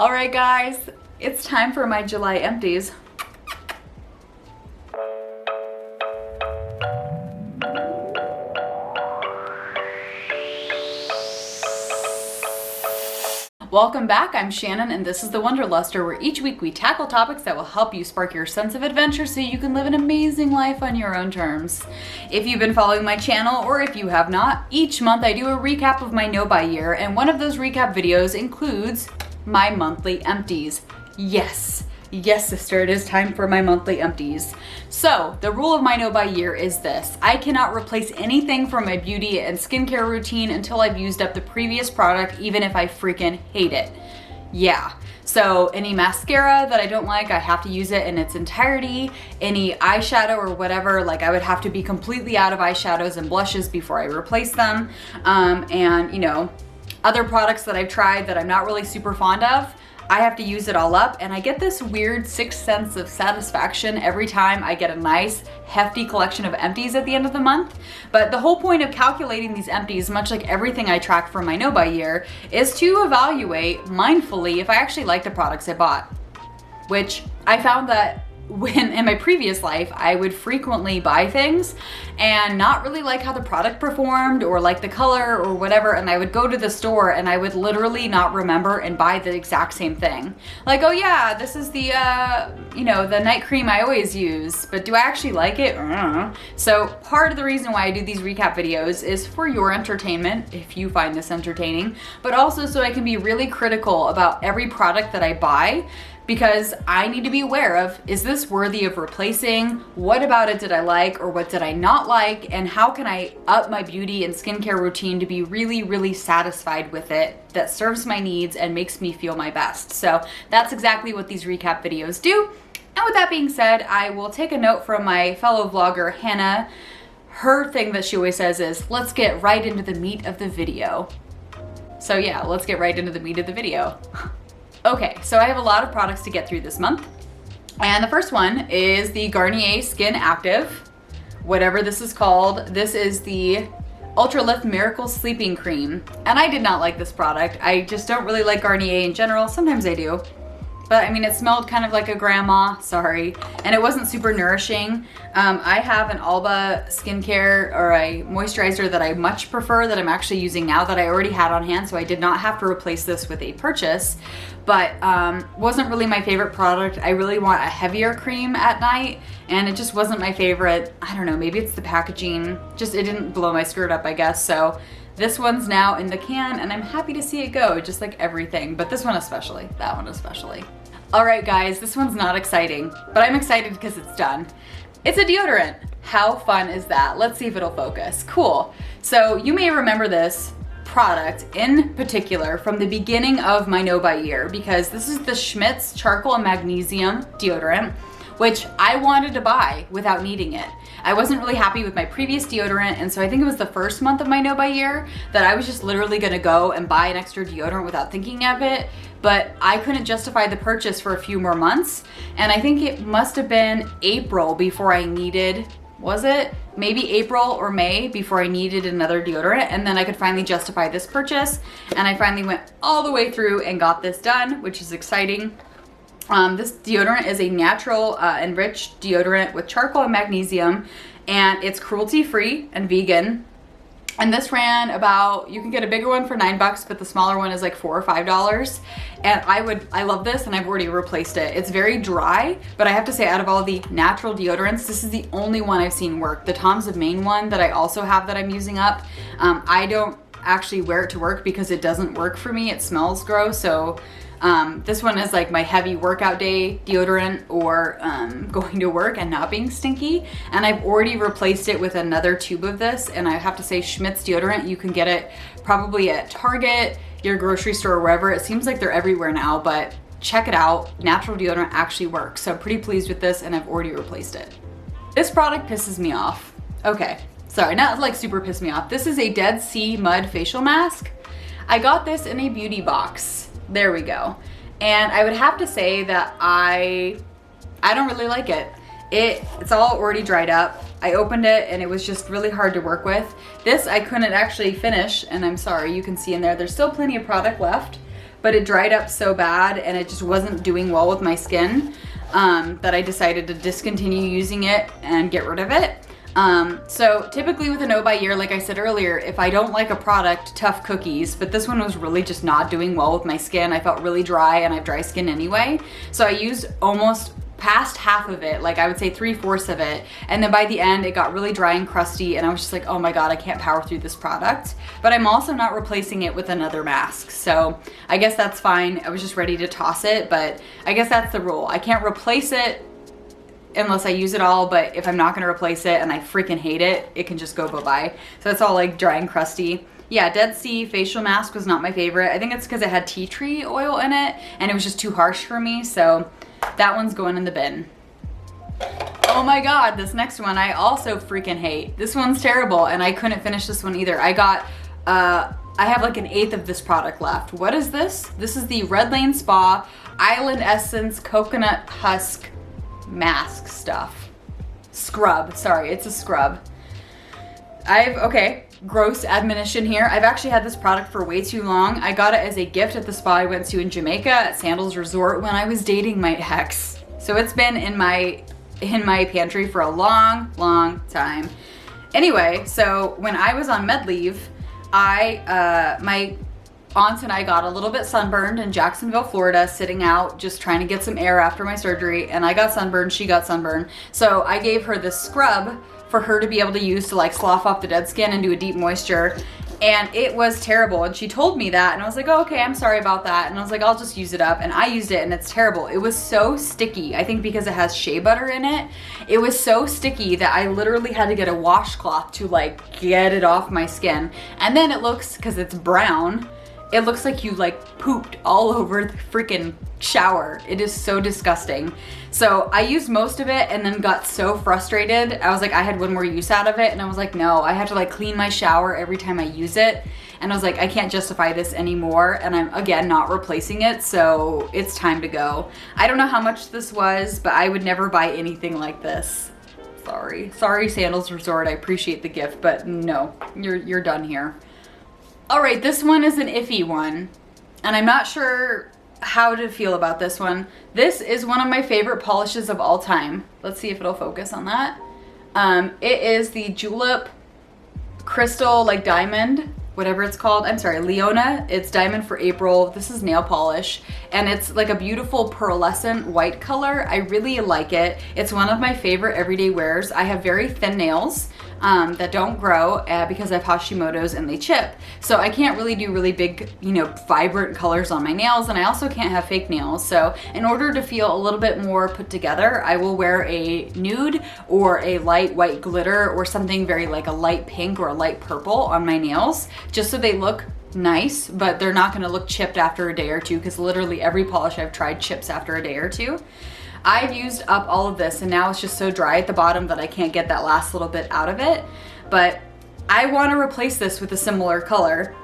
All right, guys, it's time for my July empties. Welcome back, I'm Shannon, and this is the Wanderluster, where each week we tackle topics that will help you spark your sense of adventure so you can live an amazing life on your own terms. If you've been following my channel, or if you have not, each month I do a recap of my no-buy year, and one of those recap videos includes my monthly empties. Yes, sister, it is time for my monthly empties. So, the rule of my no-buy year is this. I cannot replace anything from my beauty and skincare routine until I've used up the previous product, even if I freaking hate it. Yeah. So, any mascara that I don't like, I have to use it in its entirety. Any eyeshadow or whatever, like I would have to be completely out of eyeshadows and blushes before I replace them. And, you know, other products that I've tried that I'm not really super fond of, I have to use it all up, and I get this weird sixth sense of satisfaction every time I get a nice hefty collection of empties at the end of the month. But the whole point of calculating these empties, much like everything I track for my no-buy year, is to evaluate mindfully if I actually like the products I bought. Which I found that when in my previous life, I would frequently buy things and not really like how the product performed or like the color or whatever, and I would go to the store and I would literally not remember and buy the exact same thing. Like, oh yeah, this is the, the night cream I always use, but do I actually like it? So part of the reason why I do these recap videos is for your entertainment, if you find this entertaining, but also so I can be really critical about every product that I buy, because I need to be aware of, is this worthy of replacing? What about it did I like, or what did I not like? And how can I up my beauty and skincare routine to be really, really satisfied with it, that serves my needs and makes me feel my best? So that's exactly what these recap videos do. And with that being said, I will take a note from my fellow vlogger, Hannah. Her thing that she always says is, let's get right into the meat of the video. So yeah, let's get right into the meat of the video. Okay, so I have a lot of products to get through this month. And the first one is the Garnier Skin Active, whatever this is called. This is the Ultra Lift Miracle Sleeping Cream. And I did not like this product. I just don't really like Garnier in general. Sometimes I do. But I mean, it smelled kind of like a grandma, sorry. And it wasn't super nourishing. I have an Alba skincare or a moisturizer that I much prefer that I'm actually using now that I already had on hand, so I did not have to replace this with a purchase. But wasn't really my favorite product. I really want a heavier cream at night, and it just wasn't my favorite. I don't know, maybe it's the packaging. Just, it didn't blow my skirt up, I guess. So this one's now in the can, and I'm happy to see it go, just like everything. But this one especially, that one especially. All right, guys, this one's not exciting, but I'm excited because it's done. It's a deodorant. How fun is that? Let's see if it'll focus. Cool. So you may remember this product in particular from the beginning of my no-buy year, because this is the Schmidt's Charcoal and Magnesium deodorant, which I wanted to buy without needing it. I wasn't really happy with my previous deodorant, and so I think it was the first month of my no-buy year that I was just literally gonna go and buy an extra deodorant without thinking of it, but I couldn't justify the purchase for a few more months, and I think it must have been April before I needed, was it? Maybe April or May before I needed another deodorant, and then I could finally justify this purchase, and I finally went all the way through and got this done, which is exciting. This deodorant is a natural enriched deodorant with charcoal and magnesium, and it's cruelty-free and vegan. And this ran about, you can get a bigger one for $9, but the smaller one is like $4 or $5. And I love this, and I've already replaced it. It's very dry, but I have to say, out of all the natural deodorants, this is the only one I've seen work. The Tom's of Maine one that I also have that I'm using up, I don't actually wear it to work because it doesn't work for me. It smells gross, so this one is like my heavy workout day deodorant, or going to work and not being stinky. And I've already replaced it with another tube of this, and I have to say, Schmidt's deodorant, you can get it probably at Target, your grocery store, wherever. It seems like they're everywhere now, but check it out. Natural deodorant actually works. So I'm pretty pleased with this, and I've already replaced it. This product pisses me off. Okay, sorry, not like super pissed me off. This is a Dead Sea Mud facial mask. I got this in a beauty box. There we go. And I would have to say that I don't really like it. It's all already dried up. I opened it and it was just really hard to work with. This I couldn't actually finish, and I'm sorry, you can see in there, there's still plenty of product left, but it dried up so bad and it just wasn't doing well with my skin that I decided to discontinue using it and get rid of it. So typically with a no buy year, like I said earlier, if I don't like a product, tough cookies, but this one was really just not doing well with my skin. I felt really dry and I have dry skin anyway. So I used almost past half of it, like I would say 3/4 of it. And then by the end, it got really dry and crusty and I was just like, oh my God, I can't power through this product. But I'm also not replacing it with another mask. So I guess that's fine. I was just ready to toss it, but I guess that's the rule. I can't replace it unless I use it all, but if I'm not gonna replace it and I freaking hate it, it can just go bye-bye. So it's all like dry and crusty. Yeah, Dead Sea facial mask was not my favorite. I think it's because it had tea tree oil in it and it was just too harsh for me, so that one's going in the bin. Oh my God, this next one I also freaking hate. This one's terrible and I couldn't finish this one either. I have like 1/8 of this product left. What is this? This is the Red Lane Spa Island Essence Coconut Husk Mask stuff. Scrub, sorry, it's a scrub. Okay, gross admonition here. I've actually had this product for way too long. I got it as a gift at the spa I went to in Jamaica at Sandals Resort when I was dating my ex. So it's been in my pantry for a long, long time. Anyway, so when I was on med leave, my aunt and I got a little bit sunburned in Jacksonville, Florida, sitting out just trying to get some air after my surgery, and I got sunburned, she got sunburned. So I gave her this scrub for her to be able to use to like slough off the dead skin and do a deep moisture, and it was terrible. And she told me that and I was like, oh, okay, I'm sorry about that. And I was like, I'll just use it up, and I used it and it's terrible. It was so sticky. I think because it has shea butter in it, it was so sticky that I literally had to get a washcloth to like get it off my skin. And then it looks, because it's brown, it looks like you like pooped all over the freaking shower. It is so disgusting. So I used most of it and then got so frustrated. I was like, I had one more use out of it, and I was like, no, I have to like clean my shower every time I use it. And I was like, I can't justify this anymore, and I'm again not replacing it, so it's time to go. I don't know how much this was, but I would never buy anything like this. Sorry Sandals Resort, I appreciate the gift, but no, you're done here. All right, this one is an iffy one, and I'm not sure how to feel about this one. This is one of my favorite polishes of all time. Let's see if it'll focus on that. It is the Julep Crystal, like diamond, whatever it's called. I'm sorry, Leona. It's Diamond for April. This is nail polish, and it's like a beautiful pearlescent white color. I really like it. It's one of my favorite everyday wears. I have very thin nails that don't grow because I have Hashimoto's and they chip. So I can't really do really big, vibrant colors on my nails, and I also can't have fake nails. So in order to feel a little bit more put together, I will wear a nude or a light white glitter or something very like a light pink or a light purple on my nails, just so they look nice, but they're not gonna look chipped after a day or two, because literally every polish I've tried chips after a day or two. I've used up all of this and now it's just so dry at the bottom that I can't get that last little bit out of it. But I want to replace this with a similar color,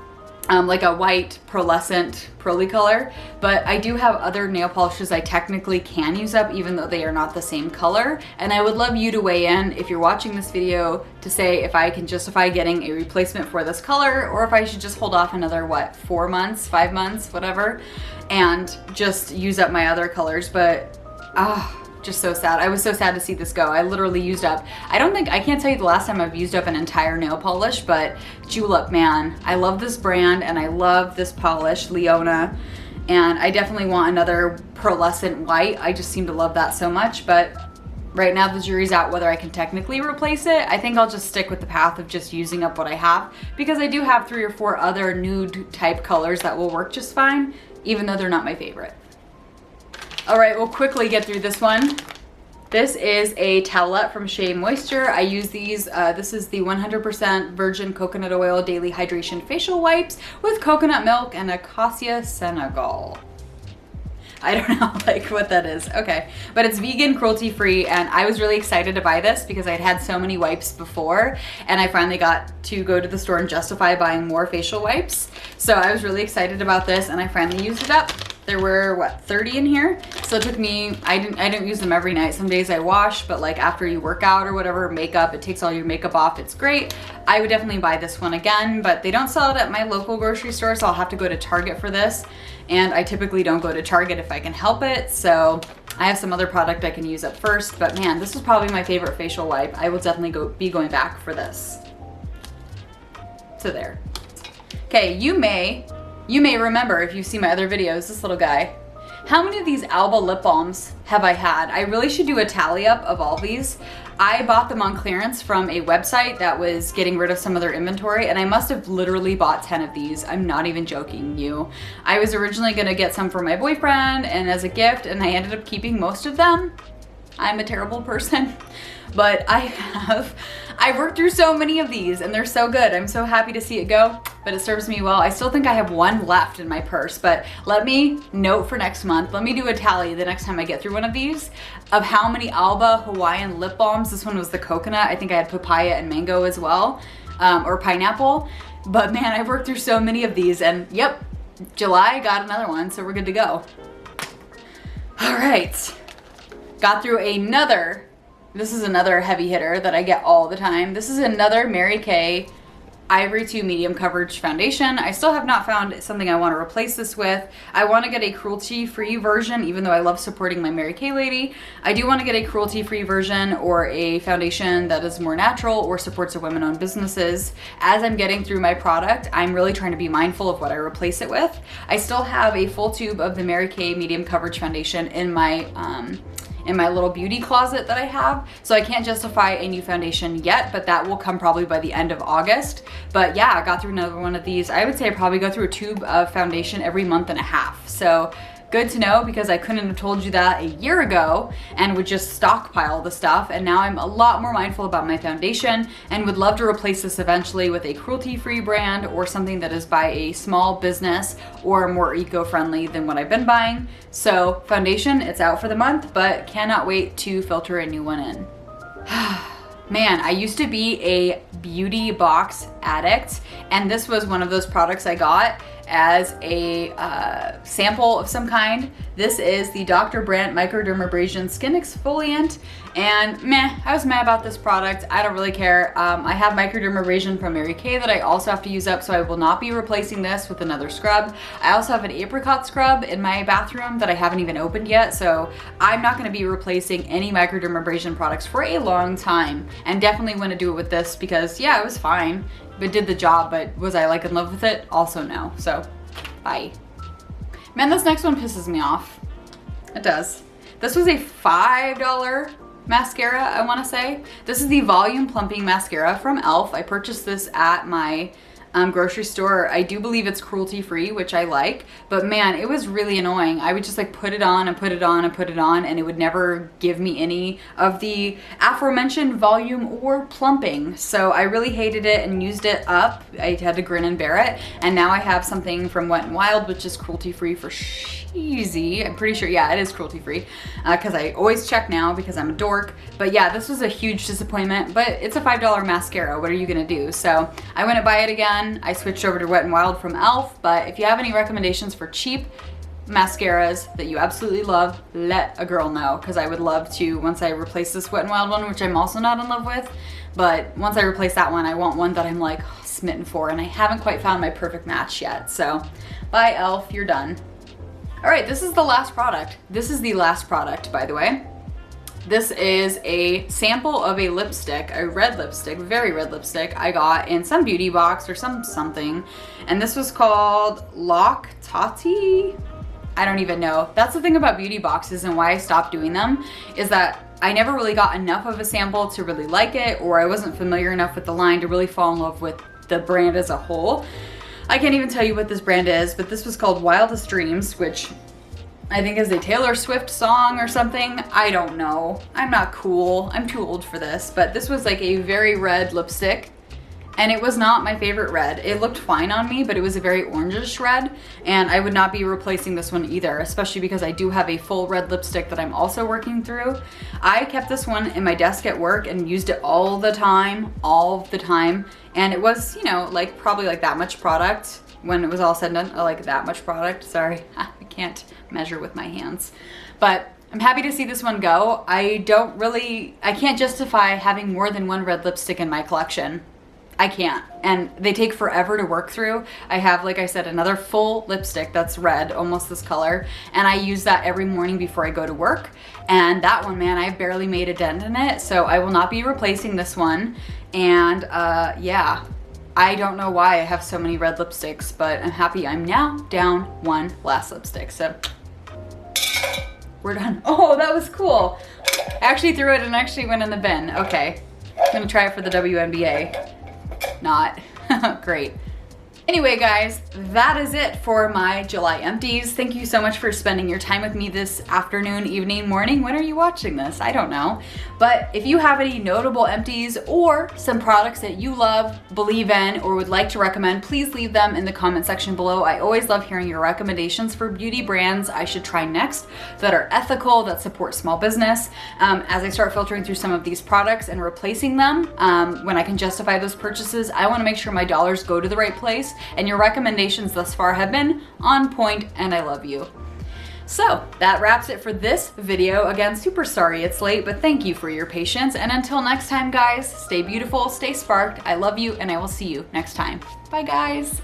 like a white pearlescent pearly color. But I do have other nail polishes I technically can use up even though they are not the same color. And I would love you to weigh in, if you're watching this video, to say if I can justify getting a replacement for this color, or if I should just hold off another, 4 months, 5 months, whatever, and just use up my other colors. But just so sad. I was so sad to see this go. I literally used up, I can't tell you the last time I've used up an entire nail polish, but Julep, man, I love this brand and I love this polish, Leona, and I definitely want another pearlescent white. I just seem to love that so much, but right now the jury's out whether I can technically replace it. I think I'll just stick with the path of just using up what I have, because I do have 3 or 4 other nude type colors that will work just fine, even though they're not my favorite. All right, we'll quickly get through this one. This is a towelette from Shea Moisture. I use these, this is the 100% virgin coconut oil daily hydration facial wipes with coconut milk and Acacia Senegal. I don't know what that is. Okay, but it's vegan, cruelty free, and I was really excited to buy this because I'd had so many wipes before, and I finally got to go to the store and justify buying more facial wipes. So I was really excited about this, and I finally used it up. There were 30 in here, so it took me, I didn't use them every night. Some days I wash, but like after you work out or whatever, makeup, it takes all your makeup off. It's great. I would definitely buy this one again, but they don't sell it at my local grocery store, so I'll have to go to Target for this. And I typically don't go to Target if I can help it, so I have some other product I can use up first. But man, this was probably my favorite facial wipe. I will definitely be going back for this. So there. Okay, you may remember, if you see my other videos, this little guy. How many of these Alba lip balms have I had? I really should do a tally up of all these. I bought them on clearance from a website that was getting rid of some of their inventory, and I must have literally bought 10 of these. I'm not even joking you. I was originally gonna get some for my boyfriend and as a gift, and I ended up keeping most of them. I'm a terrible person, but I've worked through so many of these and they're so good. I'm so happy to see it go, but it serves me well. I still think I have one left in my purse, but let me note for next month. Let me do a tally the next time I get through one of these of how many Alba Hawaiian lip balms. This one was the coconut. I think I had papaya and mango as well, or pineapple. But man, I've worked through so many of these, and yep, July got another one, so we're good to go. All right. Got through another, this is another heavy hitter that I get all the time. This is another Mary Kay Ivory 2 medium coverage foundation. I still have not found something I want to replace this with. I want to get a cruelty-free version, even though I love supporting my Mary Kay lady. I do want to get a cruelty-free version or a foundation that is more natural or supports the women-owned businesses. As I'm getting through my product, I'm really trying to be mindful of what I replace it with. I still have a full tube of the Mary Kay medium coverage foundation in my little beauty closet that I have. So I can't justify a new foundation yet, but that will come probably by the end of August. But yeah, I got through another one of these. I would say I probably go through a tube of foundation every month and a half. So good to know, because I couldn't have told you that a year ago and would just stockpile the stuff. And now I'm a lot more mindful about my foundation and would love to replace this eventually with a cruelty-free brand or something that is by a small business or more eco-friendly than what I've been buying. So foundation, it's out for the month, but cannot wait to filter a new one in. Man, I used to be a beauty box addict, and this was one of those products I got as a sample of some kind. This is the Dr. Brandt Microdermabrasion Skin Exfoliant, and meh, I was mad about this product. I don't really care. I have microdermabrasion from Mary Kay that I also have to use up, so I will not be replacing this with another scrub. I also have an apricot scrub in my bathroom that I haven't even opened yet, so I'm not gonna be replacing any microdermabrasion products for a long time, and definitely want to do it with this because yeah, it was fine. It did the job, but was I like in love with it? Also no, so bye. Man, this next one pisses me off. It does. This was a $5 mascara, I wanna say. This is the Volume Plumping Mascara from e.l.f. I purchased this at my grocery store. I do believe it's cruelty free, which I like, but man, it was really annoying. I would just like put it on and put it on and put it on, and it would never give me any of the aforementioned volume or plumping. So I really hated it and used it up. I had to grin and bear it. And now I have something from Wet n Wild, which is cruelty free for cheesy. I'm pretty sure, yeah, it is cruelty free, because I always check now because I'm a dork. But yeah, this was a huge disappointment, but it's a $5 mascara. What are you gonna do? So I went to buy it again. I switched over to Wet n Wild from e.l.f. But if you have any recommendations for cheap mascaras that you absolutely love, let a girl know, because I would love to, once I replace this Wet n Wild one, which I'm also not in love with, but once I replace that one, I want one that I'm like smitten for, and I haven't quite found my perfect match yet. So bye e.l.f., you're done. All right, this is the last product. This is the last product, by the way. This is a sample of a lipstick, a red lipstick, very red lipstick I got in some beauty box or something. And this was called Lock Tati. I don't even know. That's the thing about beauty boxes and why I stopped doing them, is that I never really got enough of a sample to really like it, or I wasn't familiar enough with the line to really fall in love with the brand as a whole. I can't even tell you what this brand is, but this was called Wildest Dreams, which I think is a Taylor Swift song or something. I don't know. I'm not cool. I'm too old for this, but this was like a very red lipstick, and it was not my favorite red. It looked fine on me, but it was a very orangish red, and I would not be replacing this one either, especially because I do have a full red lipstick that I'm also working through. I kept this one in my desk at work and used it all the time, and it was, you know, like probably like that much product when it was all said and done. Like that much product, sorry. I can't measure with my hands, but I'm happy to see this one go. I can't justify having more than one red lipstick in my collection. I can't. And they take forever to work through. I have, like I said, another full lipstick that's red, almost this color. And I use that every morning before I go to work. And that one, man, I barely made a dent in it. So I will not be replacing this one. And yeah, I don't know why I have so many red lipsticks, but I'm happy I'm now down one last lipstick. So we're done. Oh, that was cool. I actually threw it and actually went in the bin. Okay, I'm gonna try it for the WNBA. Not. Great. Anyway, guys, that is it for my July empties. Thank you so much for spending your time with me this afternoon, evening, morning. When are you watching this? I don't know. But if you have any notable empties or some products that you love, believe in, or would like to recommend, please leave them in the comment section below. I always love hearing your recommendations for beauty brands I should try next that are ethical, that support small business. As I start filtering through some of these products and replacing them, when I can justify those purchases, I want to make sure my dollars go to the right place. And your recommendations thus far have been on point, and I love you. So that wraps it for this video. Again, super sorry it's late, but thank you for your patience. And until next time, guys, stay beautiful, stay sparked. I love you, and I will see you next time. Bye, guys.